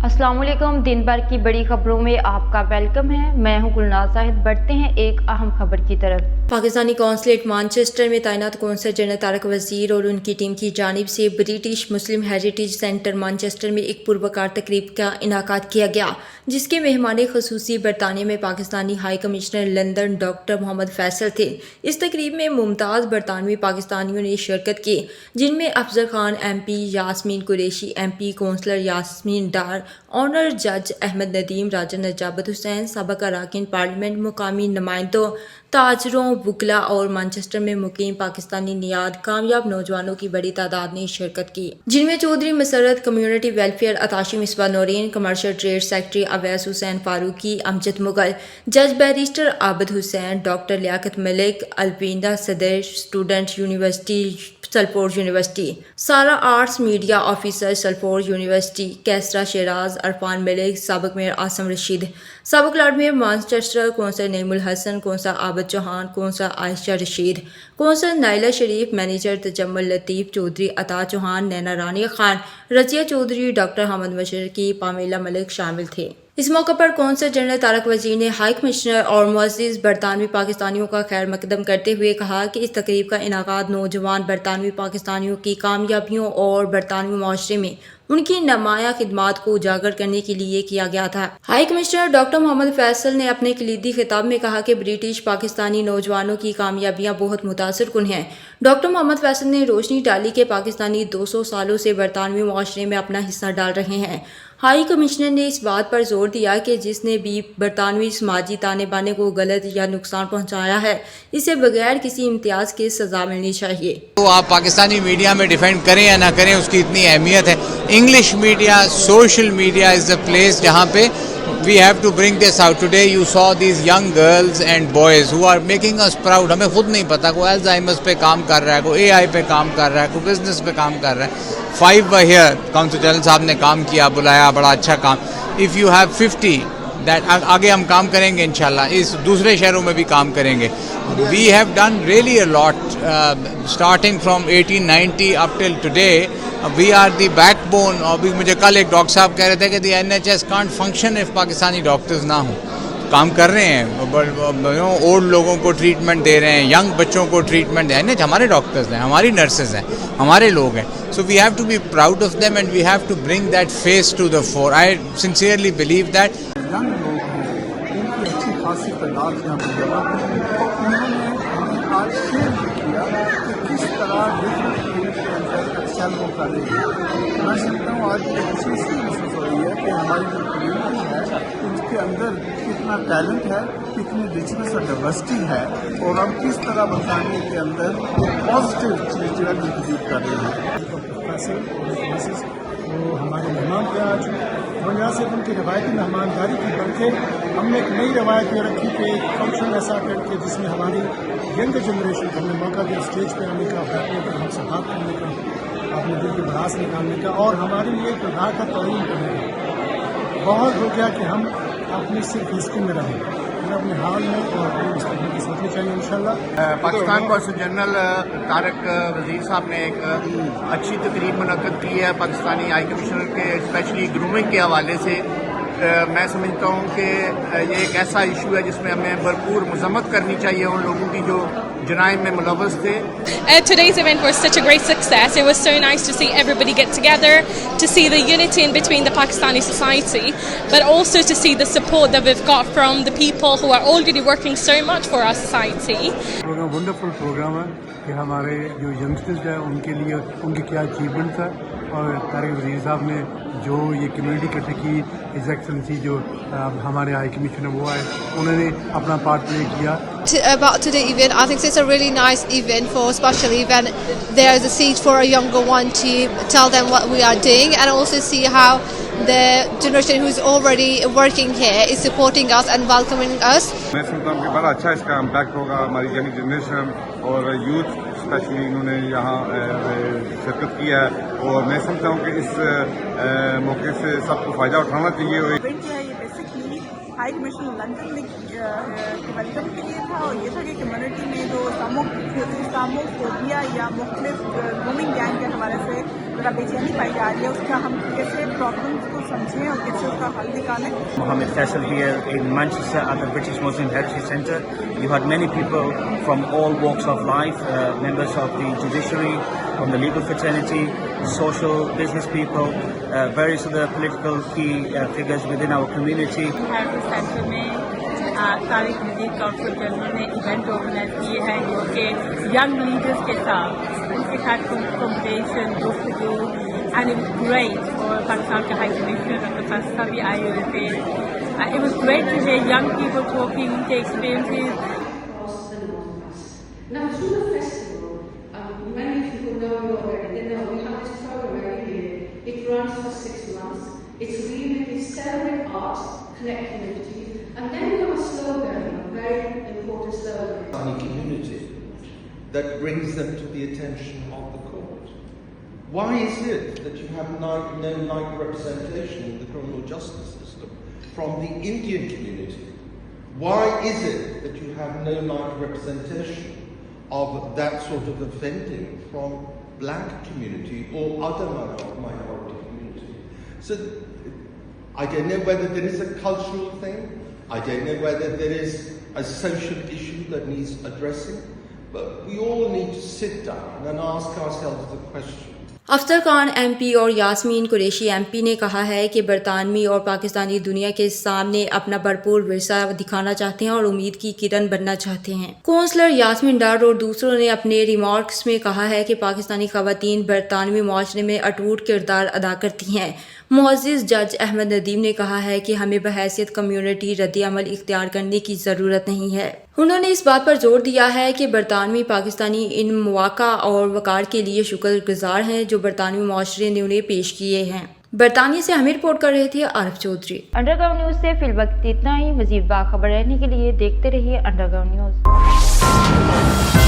अस्सलाम वालेकुम। दिन भर की बड़ी खबरों में आपका वेलकम है। मैं हूं गुलनाज साहिद। बढ़ते हैं एक अहम खबर की तरफ। पाकिस्तानी कौंसलेट मानचेस्टर में तैनात कौंसल जनरल तारक वजीर और उनकी टीम की जानिब से ब्रिटिश मुस्लिम हेरिटेज सेंटर मानचेस्टर में एक पुरवकार तकरीब का इनाकाद किया गया, जिसके मेहमान खसूसी बरतानिया में Pakistani high commissioner London doctor Mohammad Faisal थे। इस तकरीब में मुमताज़ बरतानवी पाकिस्तानियों ने शिरकत की, जिनमें Afzal Khan MP, Yasmeen Qureshi MP, councillor Yasmeen Dar, honour जज अहमद नदीम, राजा नजाबत हुसैन, सबक अरकान पार्लियामेंट, मुकामी नुमाइंदों, ताजरों, वुकला और मैनचेस्टर में मुकीम पाकिस्तानी नियाद कामयाब नौजवानों की बड़ी तादाद ने शिरकत की, जिनमें Chaudhry Musarrat, community welfare attache Misbah Naureen, commercial trade secretary Awais Hussain Farooqui, Amjad Mughal, जज बैरिस्टर आबिद हुसैन, डॉक्टर लियाकत मलिक, अलविंदा सदर, student university Salford university, Sara arts media officer Salford university, Qaisra Shiraz, Irfan Malik, साबिक मेयर आसम रशीद, साबिक lord mayor Manchester, council Naeemul Hassan, council Abid Chauhan, council Ayesha Rashid, council Naila Sharif, manager Tajammul Latif Chaudhry, Atta Chauhan, Naina रानी खान, रजिया चौधरी, डॉक्टर हमद मशरकी, पामेला मलिक शामिल थे। इस मौके पर कौंसल जनरल तारक वजीर ने हाई कमिश्नर और मुअज़्ज़िज़ बरतानवी पाकिस्तानियों का खैर मकदम करते हुए कहा कि इस तकरीब का इनाकाद नौजवान बरतानवी पाकिस्तानियों की कामयाबियों और बरतानवी माशरे में उनकी नुमायां खिदमात को उजागर करने के लिए किया गया था। High commissioner doctor Mohammad Faisal ने अपने कलीदी खिताब में कहा कि ब्रिटिश पाकिस्तानी नौजवानों की कामयाबियां बहुत मुतासिर कुन हैं। डॉक्टर मोहम्मद फैसल ने रोशनी डाली कि पाकिस्तानी 200 सालों से बरतानवी माशरे में अपना हिस्सा डाल रहे हैं। हाई कमिश्नर ने इस बात पर जोर दिया कि जिसने भी बरतानवी समाजी ताने बाने को गलत या नुकसान पहुंचाया है, इसे बगैर किसी इम्तियाज के सजा मिलनी चाहिए। तो आप पाकिस्तानी मीडिया में डिफेंड करें या ना करें, उसकी इतनी अहमियत है। English media, social media is the place जहाँ पे we have to bring this out. Today you saw these young girls and boys who are making us proud. हमें खुद नहीं पता, कोई अल्जाइमर्स पे काम कर रहा है, कोई AI पे काम कर रहा है, कोई बिजनेस पे काम कर रहा है। 5 were here, कौंसल जनरल साहब ने काम किया, बुलाया, बड़ा अच्छा काम। If you have 50 that आगे हम काम करेंगे इंशाल्लाह, इस दूसरे शहरों में भी काम करेंगे। We have done really a lot, starting from 1890 up till today. We are the backbone. और भी मुझे कल एक डॉक्टर साहब कह रहे थे कि the NHS can't function if Pakistani doctors ना हों। काम कर रहे हैं, ओल्ड लोगों को ट्रीटमेंट दे रहे हैं, यंग बच्चों को ट्रीटमेंट दे रहे हैं। हमारे डॉक्टर्स हैं, हमारी नर्सेज हैं, हमारे लोग हैं। So we have to be proud of them and we have to bring that face to the fore. I sincerely believe that young लोग हैं, उनकी अच्छी खासी तादाद यहाँ पर जमा है। उन्होंने हमें आज शेयर किया कि किस तरह डिफरेंट फील्ड के अंदर एक्सेल वो कर रही है। मैं समझता हूँ आज ये खुशी इसलिए महसूस हो रही है कि हमारी जो कम्युनिटी है उसके अंदर कितना टैलेंट है, कितनी रिचनेस और डाइवर्सिटी है, और हम किस तरह बरतानिया के अंदर पॉजिटिव चीज़ जो है इंट्रोड्यूस कर रहे हैं। वो हमारे मेहमान थे आज, और यहाँ से उनकी रवायती मेहमानदारी की बल्कि हमने एक नई रवायत ये रखी कि एक फंक्शन ऐसा करके जिसमें हमारी यंग जनरेशन को हमने मौका दिया स्टेज पे आने का, बैठने का, हमसे बात करने का, अपने दिल की भड़ास निकालने का, और हमारे लिए एक राह का तयन करने का। बहुत हो गया कि हम अपनी सिर्फ हिस्ट्री में रहें, अपने हाल में और अपने मुस्तकबिल की सोचनी चाहिए इंशाल्लाह। पाकिस्तान कौंसल जनरल तारक वजीर साहब ने एक अच्छी तकरीब मुनक्कद की है पाकिस्तानी हाई कमिश्नर के स्पेशली ग्रूमिंग के हवाले से। मैं समझता हूँ कि ये एक ऐसा इशू है जिसमें हमें भरपूर मजम्मत करनी चाहिए उन लोगों की जो जराइम में मुलव्वस थे। Today's event was such a great success. It was so nice to see everybody get together, to see the unity in between the Pakistani society, but also to see the support that we've got from the people who are already working so much for our society. Programme wonderful programme है कि हमारे जो youngsters हैं उनके लिए उनकी क्या achievements है, और तारिक वजीर साहब ने जो ये कम्युनिटी इकट्ठी की, हिज एक्सेलेंसी जो हमारे हाई कमिश्नर वो आए, उन्होंने अपना पार्ट प्ले किया। About today's event, I think it's a really nice event for, especially when there is a seat for a younger one to tell them what we are doing, and also see how the generation who's already working here is supporting us and welcoming us. मैं समझता हूँ कि बड़ा अच्छा इसका impact होगा हमारी young generation और यूथ स्पेशली इन्होंने यहाँ शिरकत किया है, और मैं समझता हूँ कि इस मौके से सबको फ़ायदा उठाना चाहिए। ये बेसिकली हाई कमिश्नर लंदन ने वेलकम के लिए था, और ये था कि कम्युनिटी में जो इस्लामोफोबिया या मुख्तलिफ ग्रूमिंग गैंग के हवाले से ज़रा बेचैनी पाई जा रही है, उसका हम कैसे प्रॉब्लम्स को समझें और कैसे का हल निकालें। Mohammed Faisal here in Manchester at the British Muslim Heritage Centre. You had many people from all walks of life, members of the judiciary, from the legal fraternity, social business people, various other political key figures within our community. Heritage Centre में तारिक मजीद council general ने event organise किए हैं जो कि young leaders के साथ उनके साथ कॉम्पिटिशन गुफ्तगू and it was great for Pakistan High Commissioner Dr. Faisal Sabi आए हुए थे. It was great to hear young people talking their experiences. Now through the festival, many people know you already. They know we have this program every year. It runs for 6 months. It's really celebrate art, connect communities, and then we have a slogan, a very important slogan. Pakistani community that brings them to the attention of the court. Why is it that you have no like representation in the criminal justice system from the Indian community? Why is it that you have no like representation of that sort of offending from black community or other minority community? So I don't know whether there is a cultural thing. I don't know whether there is a social issue that needs addressing. But we all need to sit down and ask ourselves the question. अफ्तर Khan MP और Yasmin Qureshi MP ने कहा है कि बरतानवी और पाकिस्तानी दुनिया के सामने अपना भरपूर विरसा दिखाना चाहते हैं और उम्मीद की किरण बनना चाहते हैं. काउंसलर यास्मीन डर और दूसरों ने अपने रिमार्क्स में कहा है कि पाकिस्तानी खवातीन बरतानवी माशरे में अटूट किरदार अदा करती हैं. मुअज़्ज़िज़ जज अहमद नदीम ने कहा है कि हमें बहैसियत कम्युनिटी रद्द-ए-अमल इख्तियार करने की ज़रूरत नहीं है. उन्होंने इस बात पर जोर दिया है कि बरतानवी पाकिस्तानी इन मौक़ा और वक़ार के लिए शुक्रगुज़ार हैं जो बरतानवी माशरे ने उन्हें पेश किए हैं. बरतानिया से हमें रिपोर्ट कर रहे थे आरिफ चौधरी. अंडरग्राउंड न्यूज़ से फिल वक्त इतना ही. मज़ीद बाखबर रहने के लिए देखते रहिए अंडरग्राउंड न्यूज़.